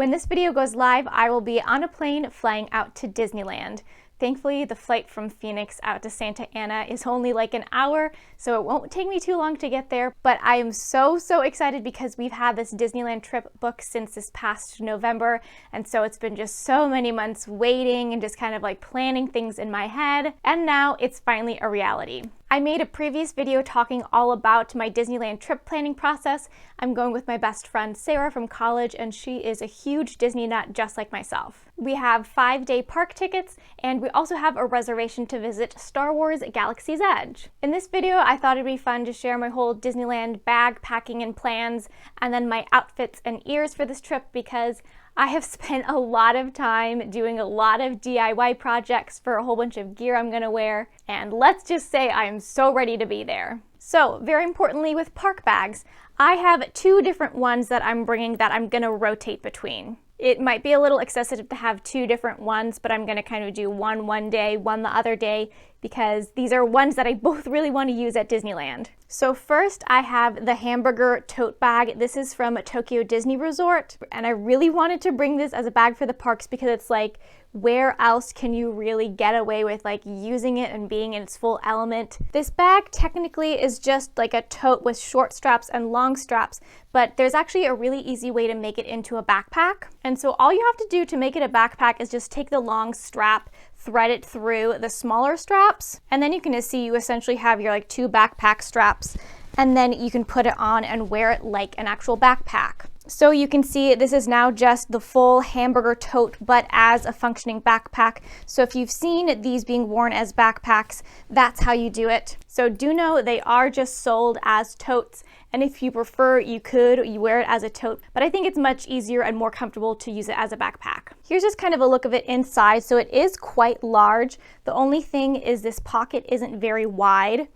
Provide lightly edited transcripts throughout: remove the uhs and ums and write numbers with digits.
When this video goes live, I will be on a plane flying out to Disneyland. Thankfully, the flight from Phoenix out to Santa Ana is only like an hour, so it won't take me too long to get there. But I am so excited because we've had this Disneyland trip booked since this past November, and so it's been just so many months waiting and just kind of like planning things in my head, and now it's finally a reality. I made a previous video talking all about my Disneyland trip planning process. I'm going with my best friend Sarah from college, and she is a huge Disney nut just like myself. We have 5-day park tickets, and we also have a reservation to visit Star Wars Galaxy's Edge. In this video, I thought it'd be fun to share my whole Disneyland bag packing and plans, and then my outfits and ears for this trip because I have spent a lot of time doing a lot of DIY projects for a whole bunch of gear I'm gonna wear, and let's just say I am so ready to be there. So, very importantly with park bags, I have 2 different ones that I'm bringing that I'm gonna rotate between. It might be a little excessive to have 2 different ones, but I'm gonna kind of do one day, one the other day, because these are ones that I both really want to use at Disneyland. So first I have the Hamburger Tote bag. This is from Tokyo Disney Resort, and I really wanted to bring this as a bag for the parks because it's like, where else can you really get away with like using it and being in its full element? This bag technically is just like a tote with short straps and long straps, but there's actually a really easy way to make it into a backpack. And so all you have to do to make it a backpack is just take the long strap, thread it through the smaller straps, and then you can just see you essentially have your like 2 backpack straps, and then you can put it on and wear it like an actual backpack. So you can see this is now just the full Hamburger Tote, but as a functioning backpack. So if you've seen these being worn as backpacks, that's how you do it. So do know they are just sold as totes, and if you prefer, you wear it as a tote, but I think it's much easier and more comfortable to use it as a backpack. Here's just kind of a look of it inside. So it is quite large. The only thing is this pocket isn't very wide.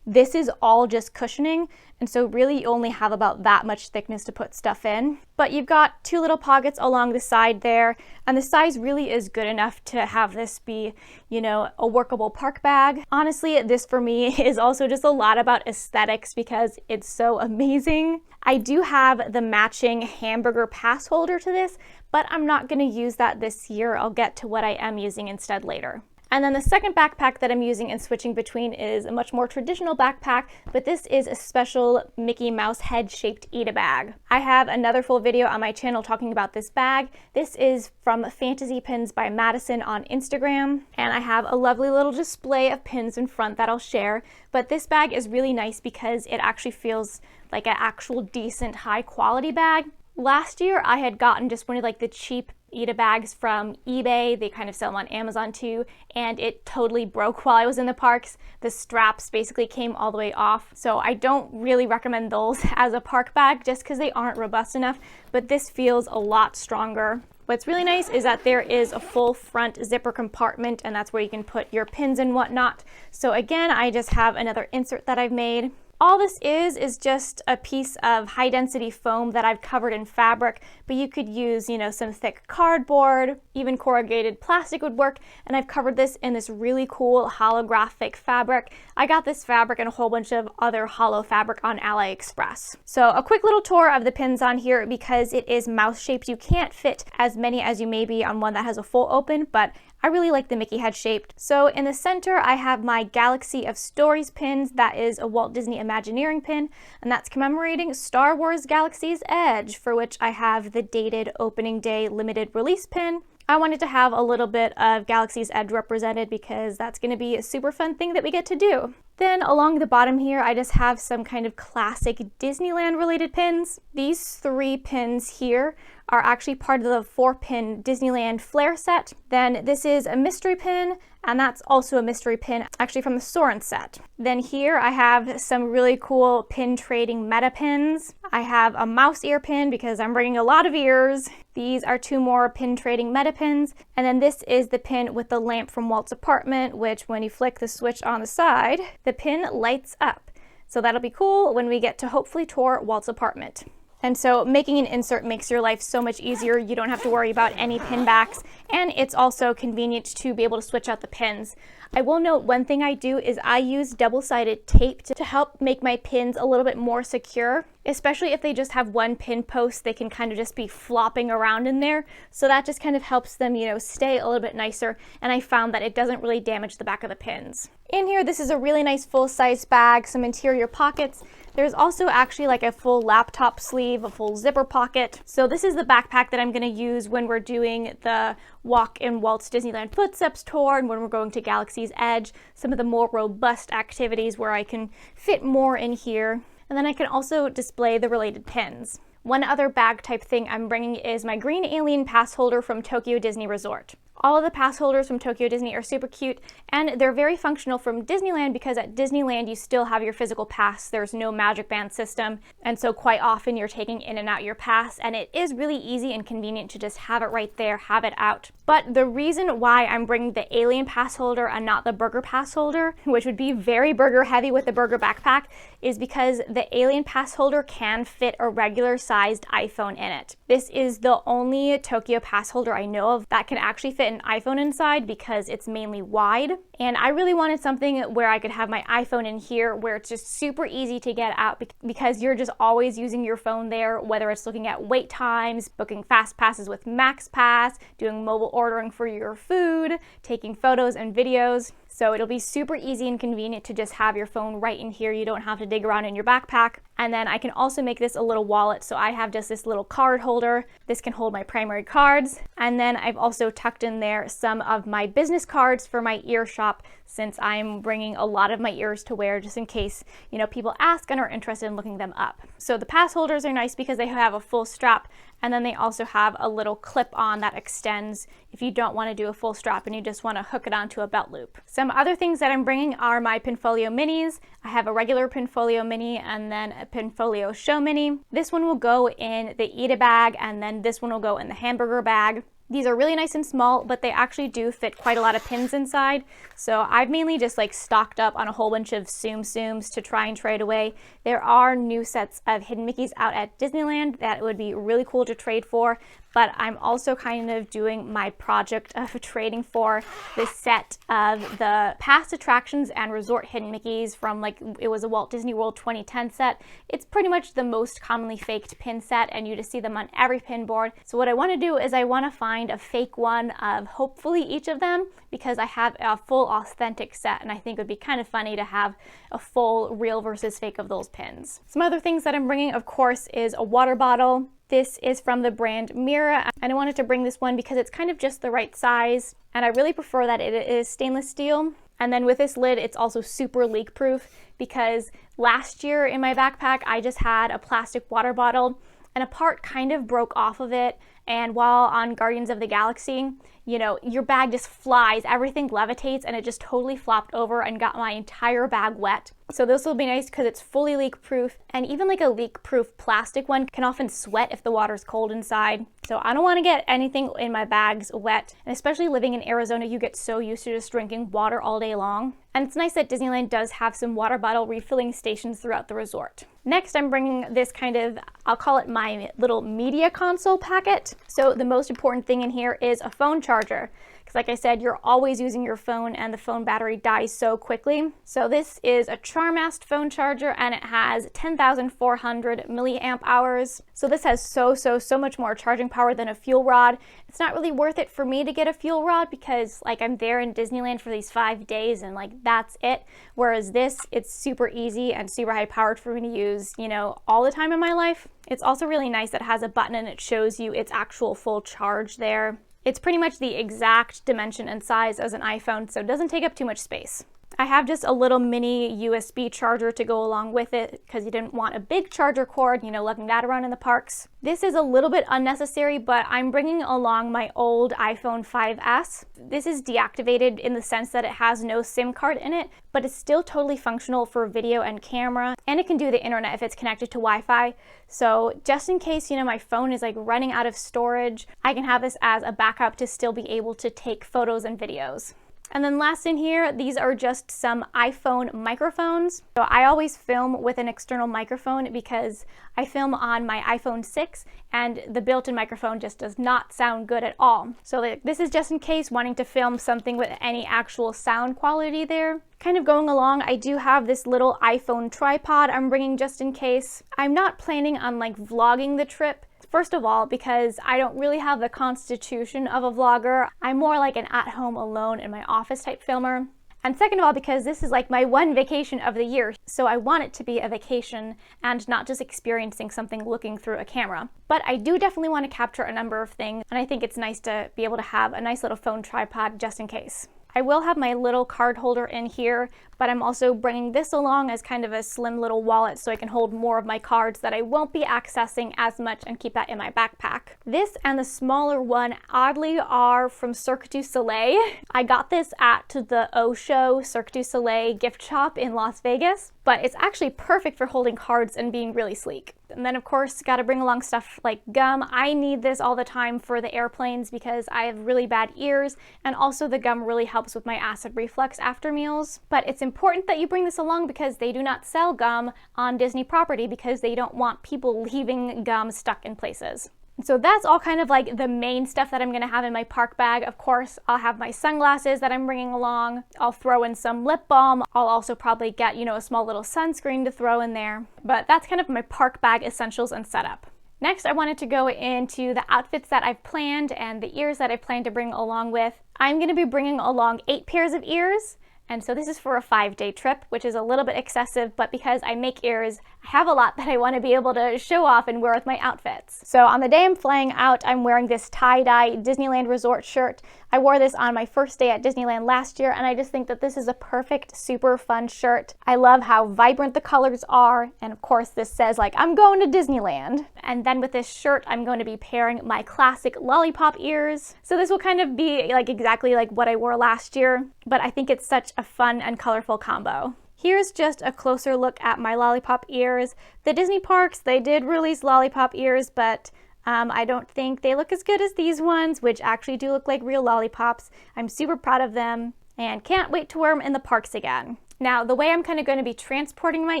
This is all just cushioning, and so really you only have about that much thickness to put stuff in. But you've got 2 little pockets along the side there, and the size really is good enough to have this be, you know, a workable park bag. Honestly, this for me is also just a lot about aesthetics because it's so amazing. I do have the matching hamburger pass holder to this, but I'm not going to use that this year. I'll get to what I am using instead later. And then the second backpack that I'm using and switching between is a much more traditional backpack, but this is a special Mickey Mouse head-shaped Eat-A bag. I have another full video on my channel talking about this bag. This is from Fantasy Pins by Madison on Instagram, and I have a lovely little display of pins in front that I'll share, but this bag is really nice because it actually feels like an actual decent high quality bag. Last year I had gotten just one of like the cheap Eat-A bags from eBay. They kind of sell them on Amazon too, and it totally broke while I was in the parks. The straps basically came all the way off, so I don't really recommend those as a park bag just because they aren't robust enough, but this feels a lot stronger. What's really nice is that there is a full front zipper compartment, and that's where you can put your pins and whatnot. So again, I just have another insert that I've made. All this is just a piece of high density foam that I've covered in fabric, but you could use, you know, some thick cardboard, even corrugated plastic would work, and I've covered this in this really cool holographic fabric. I got this fabric and a whole bunch of other hollow fabric on AliExpress. So a quick little tour of the pins on here because it is mouse shaped. You can't fit as many as you may be on one that has a full open, but I really like the Mickey head shaped. So in the center, I have my Galaxy of Stories pins. That is a Walt Disney Imagineering pin, and that's commemorating Star Wars Galaxy's Edge, for which I have the dated opening day limited release pin. I wanted to have a little bit of Galaxy's Edge represented because that's going to be a super fun thing that we get to do. Then along the bottom here, I just have some kind of classic Disneyland related pins. These 3 pins here are actually part of the 4-pin Disneyland Flair set. Then this is a mystery pin, and that's also a mystery pin actually from the Soarin' set. Then here I have some really cool pin trading meta pins. I have a mouse ear pin because I'm bringing a lot of ears. These are 2 more pin trading meta pins. And then this is the pin with the lamp from Walt's apartment, which when you flick the switch on the side, the pin lights up. So that'll be cool when we get to hopefully tour Walt's apartment. And so making an insert makes your life so much easier. You don't have to worry about any pin backs, and it's also convenient to be able to switch out the pins. I will note one thing I do is I use double-sided tape to help make my pins a little bit more secure. especially if they just have one pin post, they can kind of just be flopping around in there. So that just kind of helps them, you know, stay a little bit nicer. And I found that it doesn't really damage the back of the pins. In here, this is a really nice full-size bag, some interior pockets. There's also actually like a full laptop sleeve, a full zipper pocket. So this is the backpack that I'm going to use when we're doing the Walk in Walt's Disneyland Footsteps tour and when we're going to Galaxy's Edge, some of the more robust activities where I can fit more in here. And then I can also display the related pins. One other bag type thing I'm bringing is my green alien pass holder from Tokyo Disney Resort. All of the pass holders from Tokyo Disney are super cute, and they're very functional from Disneyland because at Disneyland you still have your physical pass. There's no magic band system, and so quite often you're taking in and out your pass, and it is really easy and convenient to just have it right there, have it out. But the reason why I'm bringing the alien pass holder and not the burger pass holder, which would be very burger heavy with the burger backpack, is because the alien pass holder can fit a regular sized iPhone in it. This is the only Tokyo pass holder I know of that can actually fit an iPhone inside because it's mainly wide. And I really wanted something where I could have my iPhone in here where it's just super easy to get out because you're just always using your phone there, whether it's looking at wait times, booking fast passes with Max Pass, doing mobile ordering for your food, taking photos and videos. So it'll be super easy and convenient to just have your phone right in here. You don't have to dig around in your backpack. And then I can also make this a little wallet. So I have just this little card holder. This can hold my primary cards. And then I've also tucked in there some of my business cards for my ear shop, since I'm bringing a lot of my ears to wear just in case, you know, people ask and are interested in looking them up. So the pass holders are nice because they have a full strap, and then they also have a little clip on that extends if you don't want to do a full strap and you just want to hook it onto a belt loop. Some other things that I'm bringing are my Pinfolio minis. I have a regular Pinfolio mini and then a Pinfolio show mini. This one will go in the Eat a bag, and then this one will go in the hamburger bag. These are really nice and small, but they actually do fit quite a lot of pins inside. So I've mainly just like stocked up on a whole bunch of Tsum Tsums to try and trade away. There are new sets of Hidden Mickeys out at Disneyland that would be really cool to trade for, but I'm also kind of doing my project of trading for this set of the past attractions and resort Hidden Mickeys from, like, it was a Walt Disney World 2010 set. It's pretty much the most commonly faked pin set, and you just see them on every pin board. So what I want to do is I want to find a fake one of hopefully each of them, because I have a full authentic set, and I think it would be kind of funny to have a full real versus fake of those pins. Some other things that I'm bringing, of course, is a water bottle. This is from the brand Mira, and I wanted to bring this one because it's kind of just the right size, and I really prefer that it is stainless steel. And then with this lid, it's also super leak proof, because last year in my backpack, I just had a plastic water bottle and a part kind of broke off of it. And while on Guardians of the Galaxy, you know, your bag just flies, everything levitates, and it just totally flopped over and got my entire bag wet. So this will be nice because it's fully leak proof, and even like a leak proof plastic one can often sweat if the water's cold inside. So I don't want to get anything in my bags wet, and especially living in Arizona, you get so used to just drinking water all day long. And it's nice that Disneyland does have some water bottle refilling stations throughout the resort. Next, I'm bringing this kind of, I'll call it my little media console packet. So the most important thing in here is a phone charger, because like I said, you're always using your phone and the phone battery dies so quickly. So this is a Charmast phone charger, and it has 10,400 milliamp hours. So this has so much more charging power than a fuel rod. It's not really worth it for me to get a fuel rod because, like, I'm there in Disneyland for these 5 days and like that's it. Whereas this, it's super easy and super high powered for me to use, you know, all the time in my life. It's also really nice that it has a button and it shows you its actual full charge there. It's pretty much the exact dimension and size as an iPhone, so it doesn't take up too much space. I have just a little mini USB charger to go along with it because you didn't want a big charger cord, you know, lugging that around in the parks. This is a little bit unnecessary, but I'm bringing along my old iPhone 5S. This is deactivated in the sense that it has no SIM card in it, but it's still totally functional for video and camera, and it can do the internet if it's connected to Wi-Fi. So just in case, you know, my phone is like running out of storage, I can have this as a backup to still be able to take photos and videos. And then last in here, these are just some iPhone microphones. So I always film with an external microphone because I film on my iPhone 6 and the built-in microphone just does not sound good at all. So this is just in case wanting to film something with any actual sound quality there. Kind of going along, I do have this little iPhone tripod I'm bringing just in case. I'm not planning on like vlogging the trip. First of all, because I don't really have the constitution of a vlogger. I'm more like an at-home alone in my office type filmer. And second of all, because this is like my one vacation of the year, so I want it to be a vacation and not just experiencing something looking through a camera. But I do definitely want to capture a number of things, and I think it's nice to be able to have a nice little phone tripod just in case. I will have my little card holder in here, but I'm also bringing this along as kind of a slim little wallet so I can hold more of my cards that I won't be accessing as much and keep that in my backpack. This and the smaller one oddly are from Cirque du Soleil. I got this at the O-Show Cirque du Soleil gift shop in Las Vegas, but it's actually perfect for holding cards and being really sleek. And then of course, gotta bring along stuff like gum. I need this all the time for the airplanes because I have really bad ears, and also the gum really helps with my acid reflux after meals. But it's important that you bring this along because they do not sell gum on Disney property because they don't want people leaving gum stuck in places. So that's all kind of like the main stuff that I'm gonna have in my park bag. Of course, I'll have my sunglasses that I'm bringing along. I'll throw in some lip balm. I'll also probably get, a small little sunscreen to throw in there. But that's kind of my park bag essentials and setup. Next, I wanted to go into the outfits that I've planned and the ears that I plan to bring along with. I'm gonna be bringing along 8 pairs of ears. And so this is for a 5-day trip, which is a little bit excessive, but because I make ears, I have a lot that I want to be able to show off and wear with my outfits. So on the day I'm flying out, I'm wearing this tie-dye Disneyland Resort shirt. I wore this on my first day at Disneyland last year, and I just think that this is a perfect, super fun shirt. I love how vibrant the colors are, and of course this says like, I'm going to Disneyland. And then with this shirt, I'm going to be pairing my classic lollipop ears. So this will kind of be like exactly like what I wore last year, but I think it's such a fun and colorful combo. Here's just a closer look at my lollipop ears. The Disney parks, they did release lollipop ears, but I don't think they look as good as these ones, which actually do look like real lollipops. I'm super proud of them and can't wait to wear them in the parks again. Now, the way I'm kind of going to be transporting my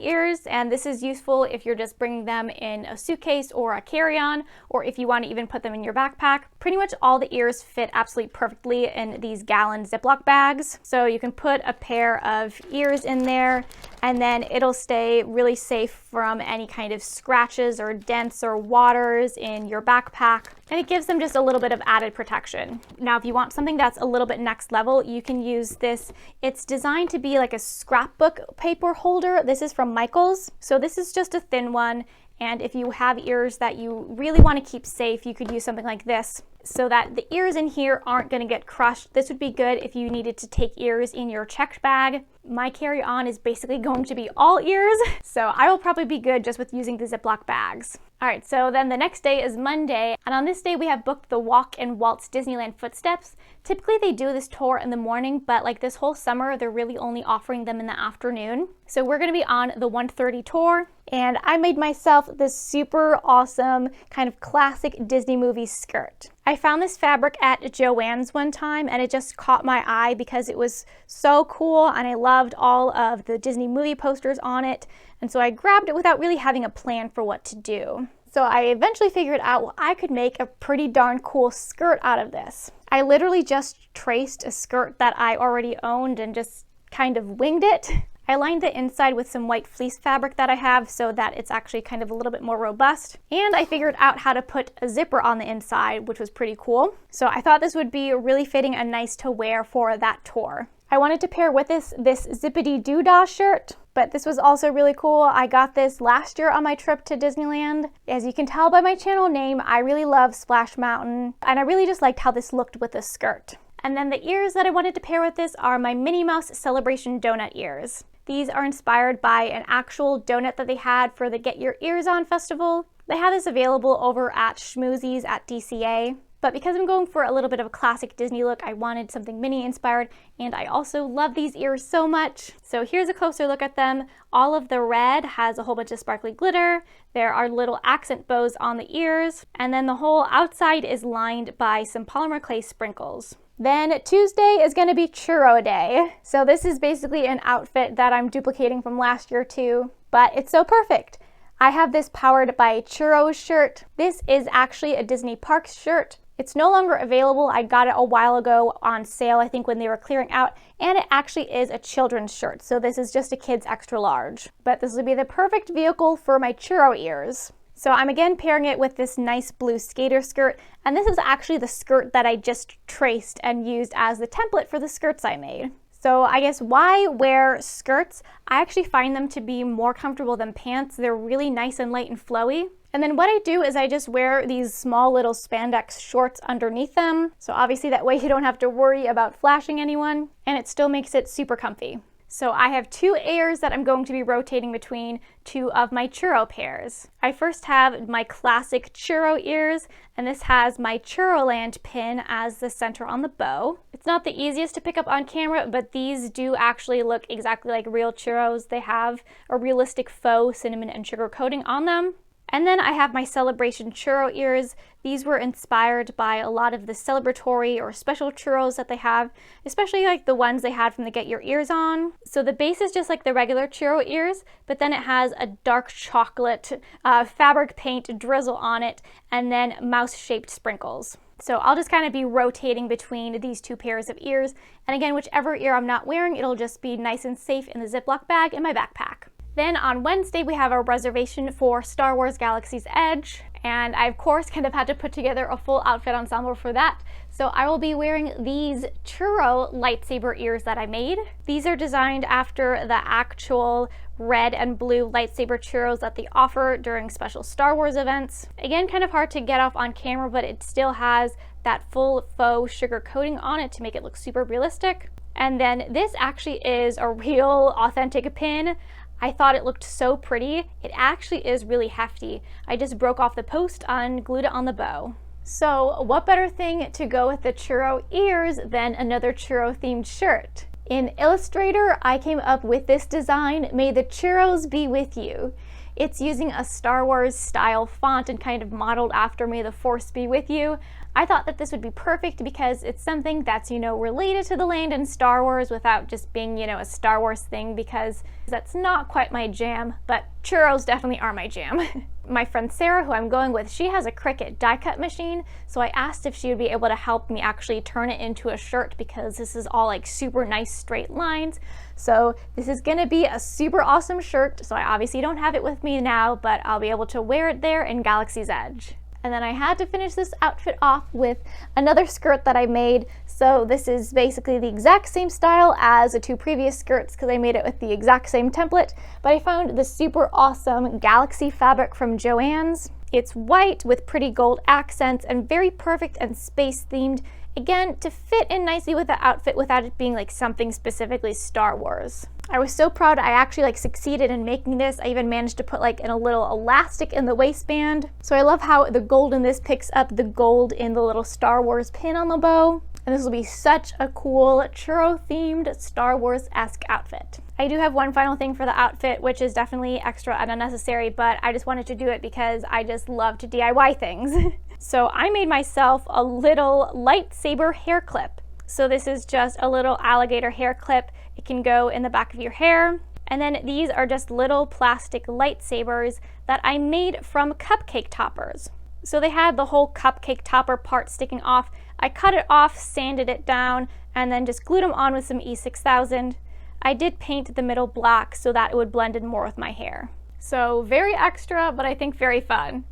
ears, and this is useful if you're just bringing them in a suitcase or a carry-on, or if you want to even put them in your backpack, pretty much all the ears fit absolutely perfectly in these gallon Ziploc bags. So you can put a pair of ears in there, and then it'll stay really safe from any kind of scratches or dents or waters in your backpack. And it gives them just a little bit of added protection. Now, if you want something that's a little bit next level, you can use this. It's designed to be like a scrapbook paper holder. This is from Michaels. So this is just a thin one. And if you have ears that you really want to keep safe, you could use something like this so that the ears in here aren't going to get crushed. This would be good if you needed to take ears in your checked bag. My carry-on is basically going to be all ears, so I will probably be good just with using the Ziploc bags. All right, so then the next day is Monday, and on this day we have booked the Walk and Waltz Disneyland Footsteps. Typically they do this tour in the morning, but like this whole summer, they're really only offering them in the afternoon. So we're gonna be on the 1:30 tour, and I made myself this super awesome kind of classic Disney movie skirt. I found this fabric at Joann's one time, and it just caught my eye because it was so cool, and I loved all of the Disney movie posters on it. And so I grabbed it without really having a plan for what to do. So I eventually figured out, well, I could make a pretty darn cool skirt out of this. I literally just traced a skirt that I already owned and just kind of winged it. I lined the inside with some white fleece fabric that I have so that it's actually kind of a little bit more robust. And I figured out how to put a zipper on the inside, which was pretty cool. So I thought this would be really fitting and nice to wear for that tour. I wanted to pair with this Zip-a-Dee-Doo shirt, but this was also really cool. I got this last year on my trip to Disneyland. As you can tell by my channel name, I really love Splash Mountain, and I really just liked how this looked with this skirt. And then the ears that I wanted to pair with this are my Minnie Mouse Celebration donut ears. These are inspired by an actual donut that they had for the Get Your Ears On festival. They have this available over at Schmoozies at DCA. But because I'm going for a little bit of a classic Disney look, I wanted something Minnie inspired, and I also love these ears so much. So here's a closer look at them. All of the red has a whole bunch of sparkly glitter. There are little accent bows on the ears, and then the whole outside is lined by some polymer clay sprinkles. Then Tuesday is going to be churro day. So this is basically an outfit that I'm duplicating from last year too, but it's so perfect. I have this Powered by Churros shirt. This is actually a Disney Parks shirt. It's no longer available. I got it a while ago on sale, I think when they were clearing out, and it actually is a children's shirt. So this is just a kid's extra large. But this will be the perfect vehicle for my churro ears. So I'm again pairing it with this nice blue skater skirt, and this is actually the skirt that I just traced and used as the template for the skirts I made. So I guess why wear skirts? I actually find them to be more comfortable than pants. They're really nice and light and flowy. And then what I do is I just wear these small little spandex shorts underneath them. So obviously that way you don't have to worry about flashing anyone, and it still makes it super comfy. So I have two ears that I'm going to be rotating between two of my churro pairs. I first have my classic churro ears, and this has my Churroland pin as the center on the bow. It's not the easiest to pick up on camera, but these do actually look exactly like real churros. They have a realistic faux cinnamon and sugar coating on them. And then I have my Celebration churro ears. These were inspired by a lot of the celebratory or special churros that they have, especially like the ones they had from the Get Your Ears On. So the base is just like the regular churro ears, but then it has a dark chocolate fabric paint drizzle on it, and then mouse-shaped sprinkles. So I'll just kind of be rotating between these two pairs of ears. And again, whichever ear I'm not wearing, it'll just be nice and safe in the Ziploc bag in my backpack. Then on Wednesday, we have a reservation for Star Wars Galaxy's Edge, and I of course kind of had to put together a full outfit ensemble for that. So I will be wearing these churro lightsaber ears that I made. These are designed after the actual red and blue lightsaber churros that they offer during special Star Wars events. Again, kind of hard to get off on camera, but it still has that full faux sugar coating on it to make it look super realistic. And then this actually is a real authentic pin. I thought it looked so pretty. It actually is really hefty. I just broke off the post and glued it on the bow. So what better thing to go with the churro ears than another churro themed shirt? In Illustrator, I came up with this design, May the Churros Be With You. It's using a Star Wars style font and kind of modeled after May the Force Be With You. I thought that this would be perfect because it's something that's, related to the land and Star Wars without just being, a Star Wars thing, because that's not quite my jam, but churros definitely are my jam. My friend Sarah, who I'm going with, she has a Cricut die cut machine, so I asked if she would be able to help me actually turn it into a shirt because this is all like super nice straight lines. So this is gonna be a super awesome shirt, so I obviously don't have it with me now, but I'll be able to wear it there in Galaxy's Edge. And then I had to finish this outfit off with another skirt that I made. So this is basically the exact same style as the two previous skirts because I made it with the exact same template. But I found this super awesome Galaxy fabric from Joann's. It's white with pretty gold accents and very perfect and space themed. Again, to fit in nicely with the outfit without it being like something specifically Star Wars. I was so proud I actually succeeded in making this. I even managed to put in a little elastic in the waistband. So I love how the gold in this picks up the gold in the little Star Wars pin on the bow. And this will be such a cool churro themed Star Wars-esque outfit. I do have one final thing for the outfit, which is definitely extra and unnecessary, but I just wanted to do it because I just love to DIY things. So I made myself a little lightsaber hair clip. So this is just a little alligator hair clip. It can go in the back of your hair. And then these are just little plastic lightsabers that I made from cupcake toppers. So they had the whole cupcake topper part sticking off. I cut it off, sanded it down, and then just glued them on with some E6000. I did paint the middle black so that it would blend in more with my hair. So very extra, but I think very fun.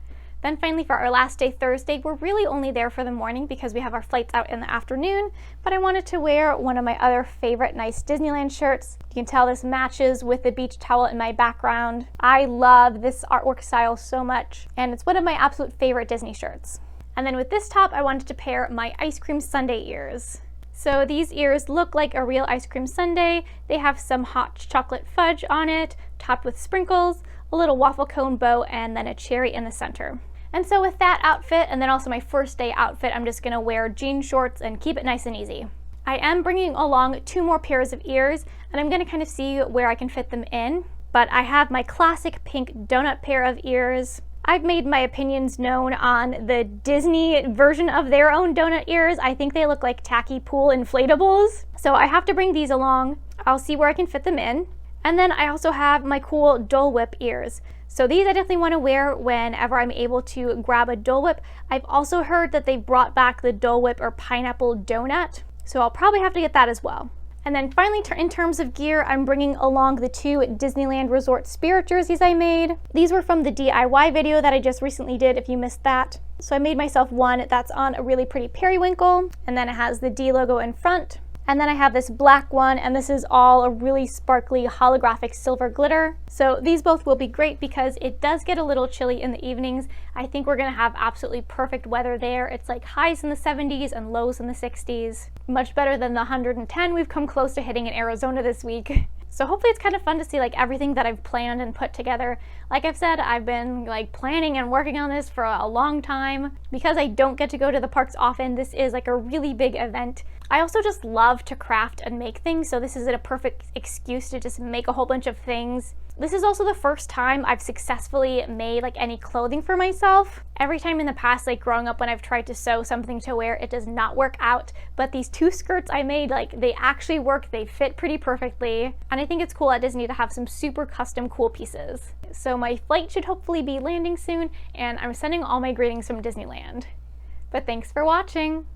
Then finally for our last day, Thursday, we're really only there for the morning because we have our flights out in the afternoon, but I wanted to wear one of my other favorite nice Disneyland shirts. You can tell this matches with the beach towel in my background. I love this artwork style so much, and it's one of my absolute favorite Disney shirts. And then with this top, I wanted to pair my ice cream sundae ears. So these ears look like a real ice cream sundae. They have some hot chocolate fudge on it, topped with sprinkles, a little waffle cone bow, and then a cherry in the center. And so with that outfit, and then also my first day outfit, I'm just gonna wear jean shorts and keep it nice and easy. I am bringing along 2 more pairs of ears, and I'm gonna kind of see where I can fit them in. But I have my classic pink donut pair of ears. I've made my opinions known on the Disney version of their own donut ears. I think they look like tacky pool inflatables. So I have to bring these along. I'll see where I can fit them in. And then I also have my cool Dole Whip ears. So these I definitely want to wear whenever I'm able to grab a Dole Whip. I've also heard that they brought back the Dole Whip or pineapple donut, so I'll probably have to get that as well. And then finally, in terms of gear, I'm bringing along the 2 Disneyland Resort Spirit jerseys I made. These were from the DIY video that I just recently did, if you missed that. So I made myself one that's on a really pretty periwinkle, and then it has the D logo in front. And then I have this black one, and this is all a really sparkly holographic silver glitter. So these both will be great because it does get a little chilly in the evenings. I think we're gonna have absolutely perfect weather there. It's like highs in the 70s and lows in the 60s. Much better than the 110 we've come close to hitting in Arizona this week. So hopefully it's kind of fun to see like everything that I've planned and put together. Like I've said, I've been like planning and working on this for a long time. Because I don't get to go to the parks often, this is like a really big event. I also just love to craft and make things, so this is a perfect excuse to just make a whole bunch of things. This is also the first time I've successfully made like any clothing for myself. Every time in the past, like growing up when I've tried to sew something to wear, it does not work out. But these 2 skirts I made, like they actually work, they fit pretty perfectly. And I think it's cool at Disney to have some super custom cool pieces. So my flight should hopefully be landing soon, and I'm sending all my greetings from Disneyland. But thanks for watching!